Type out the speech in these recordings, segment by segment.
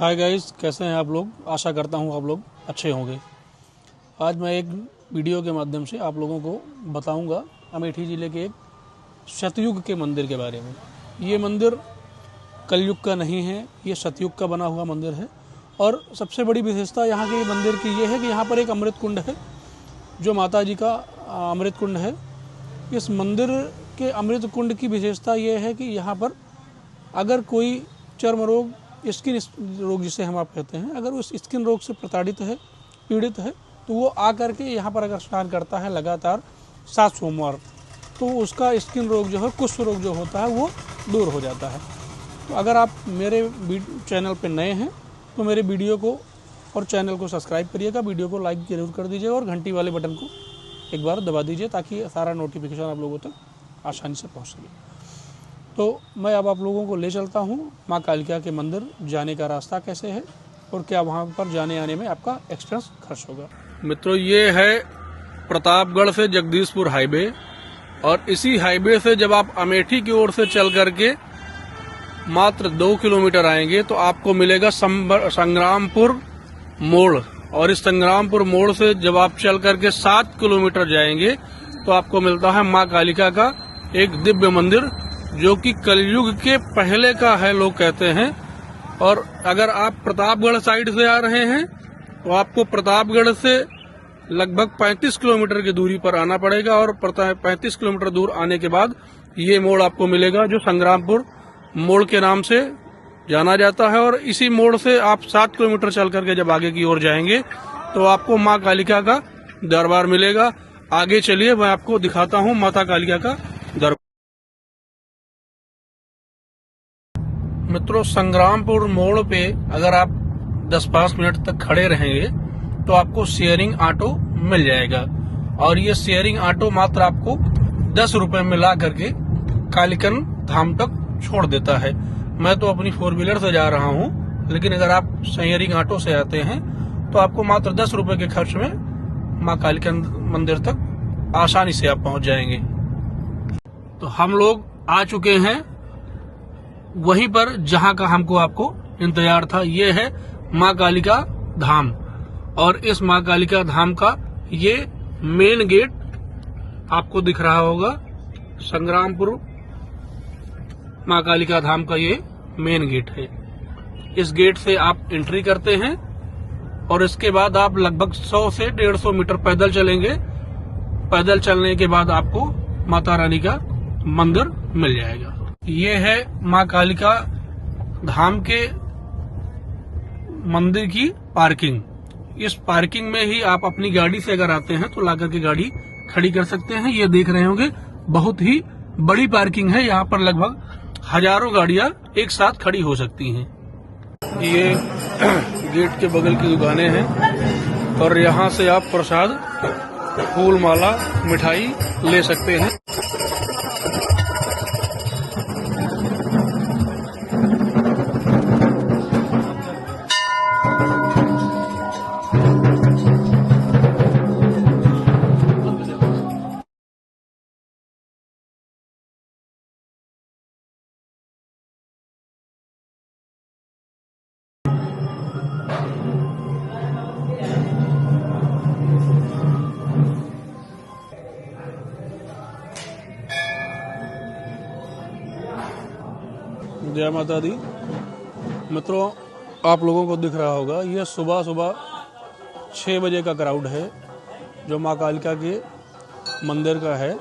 Hi guys, कैसे हैं आप लोग। आशा करता हूँ आप लोग अच्छे होंगे। आज मैं एक वीडियो के माध्यम से आप लोगों को बताऊंगा अमेठी ज़िले के एक सतयुग के मंदिर के बारे में। ये मंदिर कलयुग का नहीं है, ये सतयुग का बना हुआ मंदिर है। और सबसे बड़ी विशेषता यहाँ के मंदिर की ये है कि यहाँ पर एक अमृत कुंड है, जो माता जी का अमृत कुंड है। इस मंदिर के अमृत कुंड की विशेषता ये है कि यहाँ पर अगर कोई चर्म रोग, स्किन रोग जिसे हम आप कहते हैं, अगर उस स्किन रोग से प्रताड़ित है, पीड़ित है, तो वो आकर के यहाँ पर अगर स्नान करता है लगातार 7 सोमवार, तो उसका स्किन रोग जो है, कुष्ठ रोग जो होता है, वो दूर हो जाता है। तो अगर आप मेरे चैनल पे नए हैं तो मेरे वीडियो को और चैनल को सब्सक्राइब करिएगा, वीडियो को लाइक जरूर कर दीजिएगा और घंटी वाले बटन को एक बार दबा दीजिए ताकि सारा नोटिफिकेशन आप लोगों तक आसानी से पहुँच सके। तो मैं अब आप लोगों को ले चलता हूँ माँ कालिका के मंदिर जाने का रास्ता कैसे है और क्या वहाँ पर जाने आने में आपका एक्सपेंस खर्च होगा। मित्रों, ये है प्रतापगढ़ से जगदीशपुर हाईवे, और इसी हाईवे से जब आप अमेठी की ओर से चल करके मात्र 2 किलोमीटर आएंगे तो आपको मिलेगा संग्रामपुर मोड़, और इस संग्रामपुर मोड़ से जब आप चल करके 7 किलोमीटर जाएंगे तो आपको मिलता है माँ कालिका का एक दिव्य मंदिर, जो कि कलयुग के पहले का है लोग कहते हैं। और अगर आप प्रतापगढ़ साइड से आ रहे हैं तो आपको प्रतापगढ़ से लगभग 35 किलोमीटर की दूरी पर आना पड़ेगा, और 35 किलोमीटर दूर आने के बाद ये मोड़ आपको मिलेगा, जो संग्रामपुर मोड़ के नाम से जाना जाता है। और इसी मोड़ से आप 7 किलोमीटर चल करके जब आगे की ओर जाएंगे तो आपको माँ कालिका का दरबार मिलेगा। आगे चलिए, मैं आपको दिखाता हूँ माता कालिका का दरबार। मित्रों, संग्रामपुर मोड़ पे अगर आप 10-5 मिनट तक खड़े रहेंगे तो आपको शेयरिंग ऑटो मिल जाएगा, और ये शेयरिंग ऑटो मात्र आपको 10 रुपए में ला करके कालिकन धाम तक छोड़ देता है। मैं तो अपनी 4 व्हीलर से जा रहा हूँ, लेकिन अगर आप शेयरिंग ऑटो से आते हैं तो आपको मात्र 10 रुपए के खर्च में माँ कालिकन मंदिर तक आसानी से आप पहुंच जाएंगे। तो हम लोग आ चुके हैं वहीं पर जहां का हमको आपको इंतजार था। ये है माँ कालिका धाम, और इस माँ कालिका धाम का ये मेन गेट आपको दिख रहा होगा। संग्रामपुर माँ कालिका धाम का ये मेन गेट है। इस गेट से आप एंट्री करते हैं और इसके बाद आप लगभग 100 से 150 मीटर पैदल चलेंगे। पैदल चलने के बाद आपको माता रानी का मंदिर मिल जाएगा। ये है माँ कालिका धाम के मंदिर की पार्किंग। इस पार्किंग में ही आप अपनी गाड़ी से अगर आते हैं तो लाकर के गाड़ी खड़ी कर सकते हैं। ये देख रहे होंगे, बहुत ही बड़ी पार्किंग है। यहाँ पर लगभग हजारों गाड़ियां एक साथ खड़ी हो सकती हैं। ये गेट के बगल की दुकानें हैं, और यहाँ से आप प्रसाद, फूल माला, मिठाई ले सकते हैं। जय माता दी। मित्रों, आप लोगों को दिख रहा होगा, ये सुबह सुबह 6 बजे का क्राउड है जो माँ कालिका के मंदिर का है।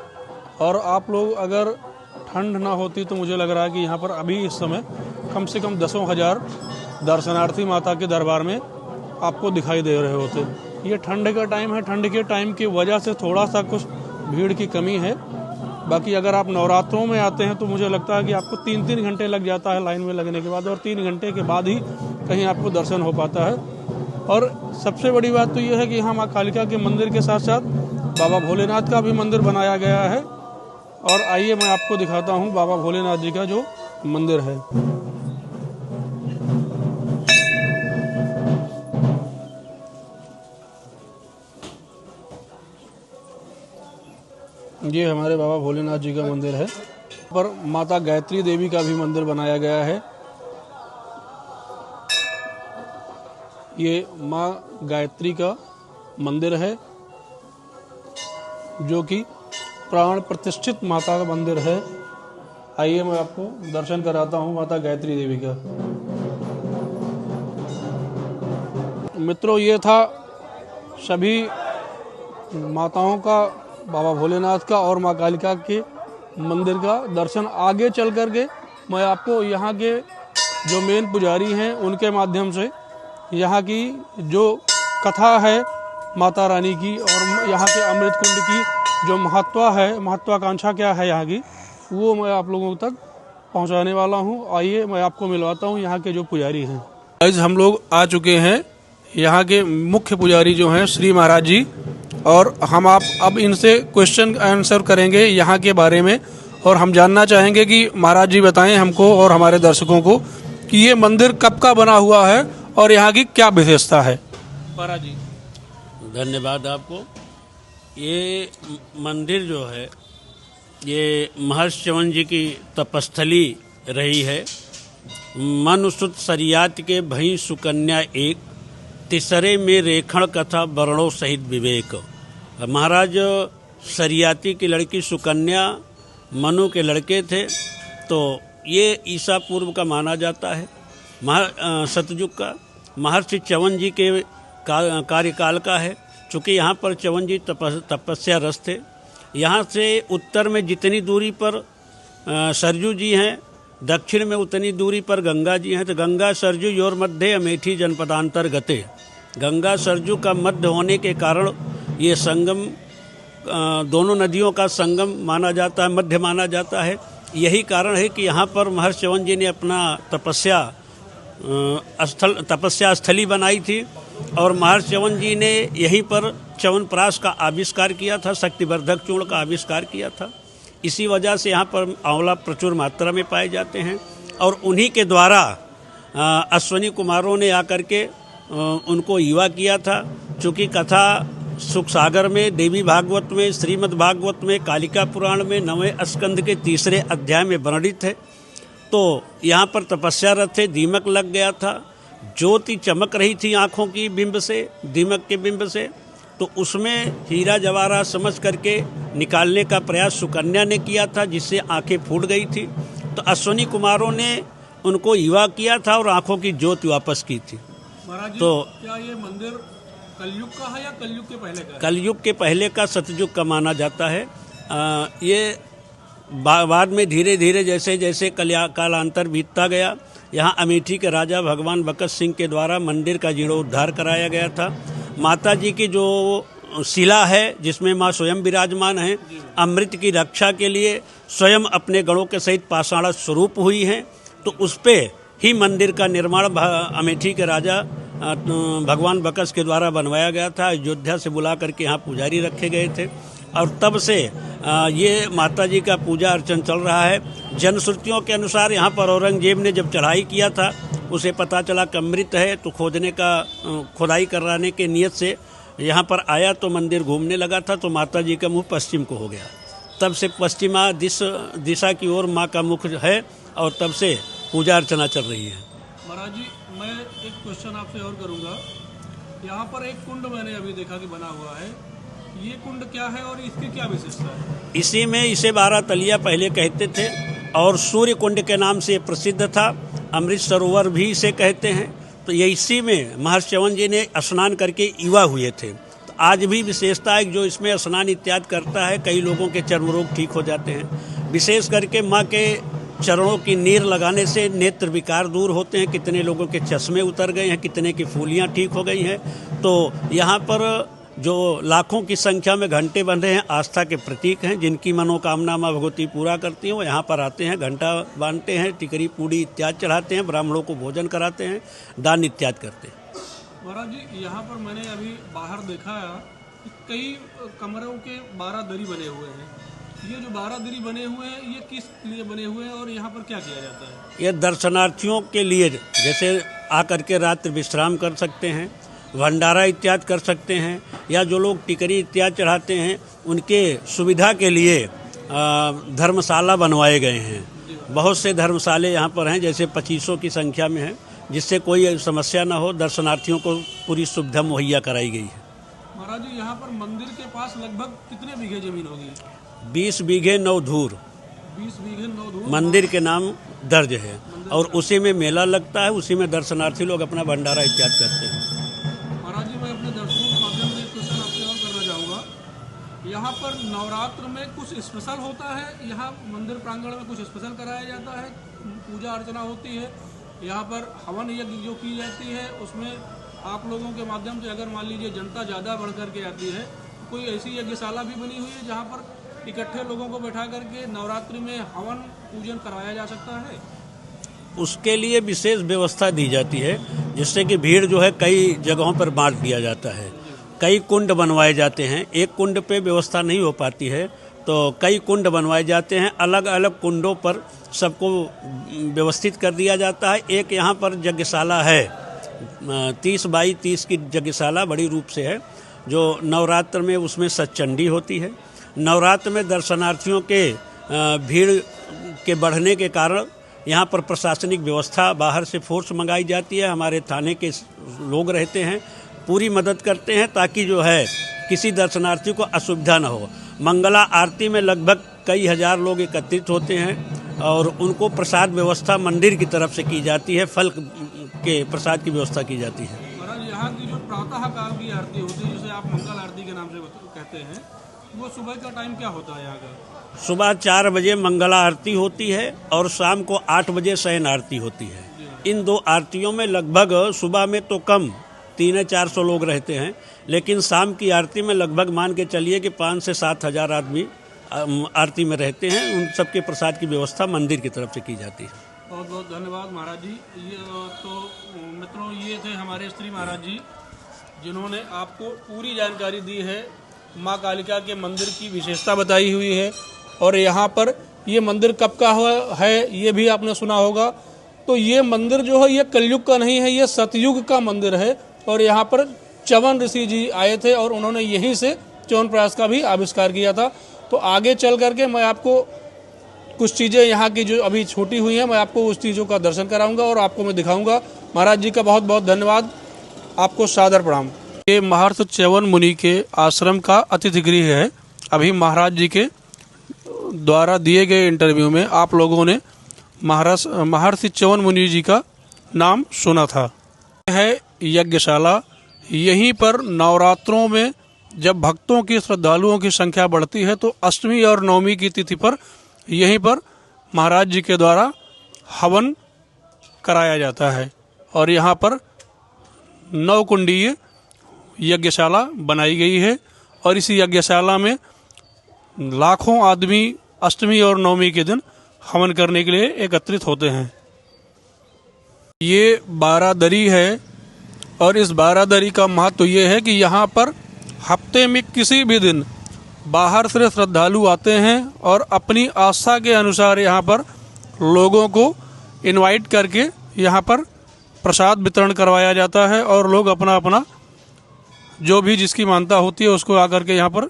और आप लोग अगर ठंड ना होती तो मुझे लग रहा है कि यहाँ पर अभी इस समय कम से कम 10,000 दर्शनार्थी माता के दरबार में आपको दिखाई दे रहे होते। ये ठंड का टाइम है, ठंड के टाइम की वजह से थोड़ा सा कुछ भीड़ की कमी है। बाकी अगर आप नवरात्रों में आते हैं तो मुझे लगता है कि आपको 3-3 घंटे लग जाता है लाइन में लगने के बाद, और 3 घंटे के बाद ही कहीं आपको दर्शन हो पाता है। और सबसे बड़ी बात तो यह है कि यहाँ माँ कालिका के मंदिर के साथ साथ बाबा भोलेनाथ का भी मंदिर बनाया गया है। और आइए मैं आपको दिखाता हूँ बाबा भोलेनाथ जी का जो मंदिर है। ये हमारे बाबा भोलेनाथ जी का मंदिर है। पर माता गायत्री देवी का भी मंदिर बनाया गया है। ये माँ गायत्री का मंदिर है, जो कि प्राण प्रतिष्ठित माता का मंदिर है। आइए मैं आपको दर्शन कराता हूँ माता गायत्री देवी का। मित्रों, ये था सभी माताओं का, बाबा भोलेनाथ का और माँ कालिका के मंदिर का दर्शन। आगे चल कर के मैं आपको यहाँ के जो मेन पुजारी हैं उनके माध्यम से यहाँ की जो कथा है माता रानी की और यहाँ के अमृत कुंड की जो महत्वाकांक्षा क्या है यहाँ की, वो मैं आप लोगों तक पहुँचाने वाला हूँ। आइए मैं आपको मिलवाता हूँ यहाँ के जो पुजारी हैं। आज हम लोग आ चुके हैं यहाँ के मुख्य पुजारी जो हैं श्री महाराज जी, और हम आप अब इनसे क्वेश्चन आंसर करेंगे यहाँ के बारे में, और हम जानना चाहेंगे कि महाराज जी बताएं हमको और हमारे दर्शकों को कि ये मंदिर कब का बना हुआ है और यहाँ की क्या विशेषता है। महाराज जी धन्यवाद आपको। ये मंदिर जो है ये महर्षि च्यवन जी की तपस्थली रही है। मनुसुत सरियात के भई सुकन्या एक, तिसरे में रेखण कथा वर्णों सहित विवेक। महाराज सरियाती की लड़की सुकन्या मनु के लड़के थे, तो ये ईसा पूर्व का माना जाता है, सतयुग का। महर्षि च्यवन जी के कार्यकाल का है, चूँकि यहाँ पर च्यवन जी तपस्या रस थे। यहाँ से उत्तर में जितनी दूरी पर सरजू जी हैं, दक्षिण में उतनी दूरी पर गंगा जी हैं। तो गंगा सरजू योर मध्य अमेठी जनपदांतर गते, गंगा सरजू का मध्य होने के कारण ये संगम, दोनों नदियों का संगम माना जाता है, मध्य माना जाता है। यही कारण है कि यहाँ पर महर्षि च्यवन जी ने अपना तपस्या स्थली बनाई थी, और महर्षि च्यवन जी ने यहीं पर च्यवनप्राश का आविष्कार किया था, शक्तिवर्धक चूर्ण का आविष्कार किया था। इसी वजह से यहाँ पर आंवला प्रचुर मात्रा में पाए जाते हैं, और उन्हीं के द्वारा अश्वनी कुमारों ने आकर के उनको युवा किया था। चूँकि कथा सुख सागर में, देवी भागवत में, श्रीमद् भागवत में, कालिका पुराण में 9वें स्कंद के 3रे अध्याय में वर्णित है। तो यहाँ पर तपस्यारत थे, दीमक लग गया था, ज्योति चमक रही थी आँखों की बिंब से, दीमक के बिंब से। तो उसमें हीरा जवाहरात समझ करके निकालने का प्रयास सुकन्या ने किया था, जिससे आंखें फूट गई थी। तो अश्वनी कुमारों ने उनको युवा किया था और आंखों की ज्योति वापस की थी। तो क्या ये मंदिर कलयुग का है या कलयुग के पहले का है? कलयुग के पहले का, सतयुग का माना जाता है। ये बाद में धीरे धीरे जैसे जैसे कालांतर बीतता गया, यहाँ अमेठी के राजा भगवान बकत सिंह के द्वारा मंदिर का जीर्णोद्धार कराया गया था। माता जी की जो शिला है जिसमें माँ स्वयं विराजमान हैं, अमृत की रक्षा के लिए स्वयं अपने गणों के सहित पाषाण स्वरूप हुई हैं। तो उस पे ही मंदिर का निर्माण अमेठी के राजा भगवान बकस के द्वारा बनवाया गया था। अयोध्या से बुला करके यहाँ पुजारी रखे गए थे, और तब से ये माता जी का पूजा अर्चन चल रहा है। जनश्रुतियों के अनुसार यहाँ पर औरंगजेब ने जब चढ़ाई किया था, उसे पता चला कि अमृत है, तो खुदाई कराने के नियत से यहाँ पर आया, तो मंदिर घूमने लगा था। तो माता जी का मुँह पश्चिम को हो गया। तब से पश्चिमा दिशा की ओर माँ का मुख है, और तब से पूजा अर्चना चल रही है। महाराज जी, मैं एक क्वेश्चन आपसे और करूँगा। यहाँ पर एक कुंड मैंने अभी देखा कि बना हुआ है, ये कुंड क्या है और इसकी क्या विशेषता है? इसी में इसे 12 तलिया पहले कहते थे, और सूर्य कुंड के नाम से प्रसिद्ध था। अमृत सरोवर भी इसे कहते हैं। तो ये इसी में महर्षि च्यवन जी ने स्नान करके युवा हुए थे। तो आज भी विशेषता है जो इसमें स्नान इत्यादि करता है, कई लोगों के चर्म रोग ठीक हो जाते हैं। विशेष करके माँ के चरणों की नीर लगाने से नेत्र विकार दूर होते हैं। कितने लोगों के चश्मे उतर गए हैं, कितने की फूलियाँ ठीक हो गई हैं। तो यहाँ पर जो लाखों की संख्या में घंटे बंधे हैं, आस्था के प्रतीक हैं। जिनकी मनोकामना माँ भगवती पूरा करती हैं, वो यहाँ पर आते हैं, घंटा बांधते हैं, टिकरी पूड़ी इत्यादि चढ़ाते हैं, ब्राह्मणों को भोजन कराते हैं, दान इत्यादि करते हैं। महाराज जी, यहाँ पर मैंने अभी बाहर देखा कि कई कमरों के 12 दरी बने हुए हैं। ये जो 12 दरी बने हुए हैं, ये किस लिए बने हुए हैं और यहाँ पर क्या किया जाता है? ये दर्शनार्थियों के लिए, जैसे आकर के रात्रि विश्राम कर सकते हैं, भंडारा इत्यादि कर सकते हैं, या जो लोग टिकरी इत्यादि चढ़ाते हैं उनके सुविधा के लिए धर्मशाला बनवाए गए हैं। बहुत से धर्मशाले यहाँ पर हैं, जैसे 2500 की संख्या में हैं। जिससे कोई समस्या न हो, दर्शनार्थियों को पूरी सुविधा मुहैया कराई गई है। महाराज जी, यहाँ पर मंदिर के पास लगभग कितने बीघे जमीन होगी? 20 बीघे 9 धूर 20 बीघे 9 धूर मंदिर के नाम दर्ज है, और उसी में मेला लगता है, उसी में दर्शनार्थी लोग अपना भंडारा इत्यादि करते हैं। महाराज जी, मैं अपने दर्शकों के माध्यम से एक क्वेश्चन आपसे और करना चाहूँगा। यहाँ पर नवरात्र में कुछ स्पेशल होता है? यहाँ मंदिर प्रांगण में कुछ स्पेशल कराया जाता है? पूजा अर्चना होती है? यहाँ पर हवन यज्ञ जो की जाती है, उसमें आप लोगों के माध्यम से अगर मान लीजिए जनता ज़्यादा बढ़ करके आती है, कोई ऐसी यज्ञशाला भी बनी हुई है जहाँ पर इकट्ठे लोगों को बैठा करके नवरात्रि में हवन पूजन कराया जा सकता है? उसके लिए विशेष व्यवस्था दी जाती है, जिससे कि भीड़ जो है कई जगहों पर बांट दिया जाता है। कई कुंड बनवाए जाते हैं, एक कुंड पे व्यवस्था नहीं हो पाती है तो कई कुंड बनवाए जाते हैं। अलग अलग कुंडों पर सबको व्यवस्थित कर दिया जाता है। एक यहाँ पर यज्ञशाला है, 30 बाई 30 की यज्ञशाला बड़ी रूप से है, जो नवरात्र में उसमें सतचंडी होती है। नवरात्र में दर्शनार्थियों के भीड़ के बढ़ने के कारण यहाँ पर प्रशासनिक व्यवस्था, बाहर से फोर्स मंगाई जाती है, हमारे थाने के लोग रहते हैं, पूरी मदद करते हैं ताकि जो है किसी दर्शनार्थी को असुविधा न हो। मंगला आरती में लगभग कई हजार लोग एकत्रित होते हैं और उनको प्रसाद व्यवस्था मंदिर की तरफ से की जाती है, फल के प्रसाद की व्यवस्था की जाती है। महाराज, यहाँ की जो प्रातः काल की आरती होती है, जिसे आप मंगल आरती के नाम से कहते हैं, वो सुबह का टाइम क्या होता है यहाँ का? सुबह 4 बजे मंगला आरती होती है और शाम को 8 बजे शयन आरती होती है। इन 2 आरतियों में लगभग सुबह में तो कम 300-400 लोग रहते हैं, लेकिन शाम की आरती में लगभग मान के चलिए कि 5 से 7 हजार आदमी आरती में रहते हैं। उन सबके प्रसाद की व्यवस्था मंदिर की तरफ से की जाती है। बहुत बहुत धन्यवाद महाराज जी। ये तो मित्रों, ये थे हमारे स्त्री महाराज जी, जिन्होंने आपको पूरी जानकारी दी है, माँ कालिका के मंदिर की विशेषता बताई हुई है, और यहाँ पर ये मंदिर कब का हुआ है ये भी आपने सुना होगा। तो ये मंदिर जो है ये कलयुग का नहीं है, ये सतयुग का मंदिर है, और यहाँ पर च्यवन ऋषि जी आए थे और उन्होंने यहीं से च्यवनप्राश का भी आविष्कार किया था। तो आगे चल करके मैं आपको कुछ चीज़ें यहाँ की जो अभी छोटी हुई हैं, मैं आपको उस चीज़ों का दर्शन कराऊंगा और आपको मैं दिखाऊंगा। महाराज जी का बहुत बहुत धन्यवाद, आपको सादर प्रणाम। ये महर्षि च्यवन मुनि के आश्रम का अतिथि गृह है। अभी महाराज जी के द्वारा दिए गए इंटरव्यू में आप लोगों ने महर्षि च्यवन मुनि जी का नाम सुना था। यह है यज्ञशाला। यहीं पर नवरात्रों में जब भक्तों की, श्रद्धालुओं की संख्या बढ़ती है तो अष्टमी और नवमी की तिथि पर यहीं पर महाराज जी के द्वारा हवन कराया जाता है, और यहाँ पर 9 कुंडीय यज्ञशाला बनाई गई है, और इस यज्ञशाला में लाखों आदमी अष्टमी और नवमी के दिन हवन करने के लिए एकत्रित होते हैं। ये बारादरी है, और इस बारादरी का महत्व ये है कि यहाँ पर हफ्ते में किसी भी दिन बाहर से श्रद्धालु आते हैं और अपनी आस्था के अनुसार यहाँ पर लोगों को इनवाइट करके यहाँ पर प्रसाद वितरण करवाया जाता है, और लोग अपना अपना जो भी जिसकी मानता होती है उसको आकर के यहाँ पर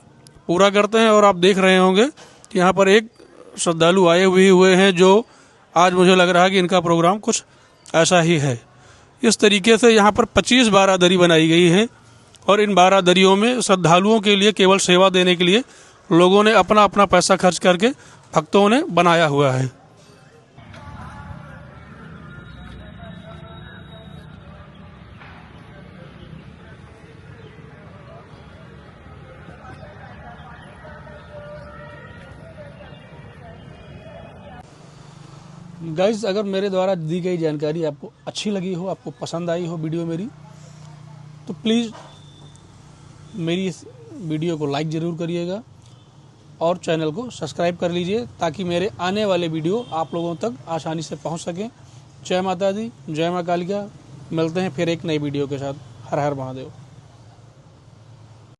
पूरा करते हैं। और आप देख रहे होंगे कि यहाँ पर एक श्रद्धालु आए हुए हैं, जो आज मुझे लग रहा है कि इनका प्रोग्राम कुछ ऐसा ही है। इस तरीके से यहाँ पर 25 बारादरी बनाई गई है, और इन बारादरियों में श्रद्धालुओं के लिए केवल सेवा देने के लिए लोगों ने अपना अपना पैसा खर्च करके भक्तों ने बनाया हुआ है। गाइज, अगर मेरे द्वारा दी गई जानकारी आपको अच्छी लगी हो, आपको पसंद आई हो वीडियो मेरी, तो प्लीज़ मेरी इस वीडियो को लाइक ज़रूर करिएगा और चैनल को सब्सक्राइब कर लीजिए, ताकि मेरे आने वाले वीडियो आप लोगों तक आसानी से पहुंच सकें। जय माता दी, जय माँ कालिका। मिलते हैं फिर एक नई वीडियो के साथ। हर हर महादेव।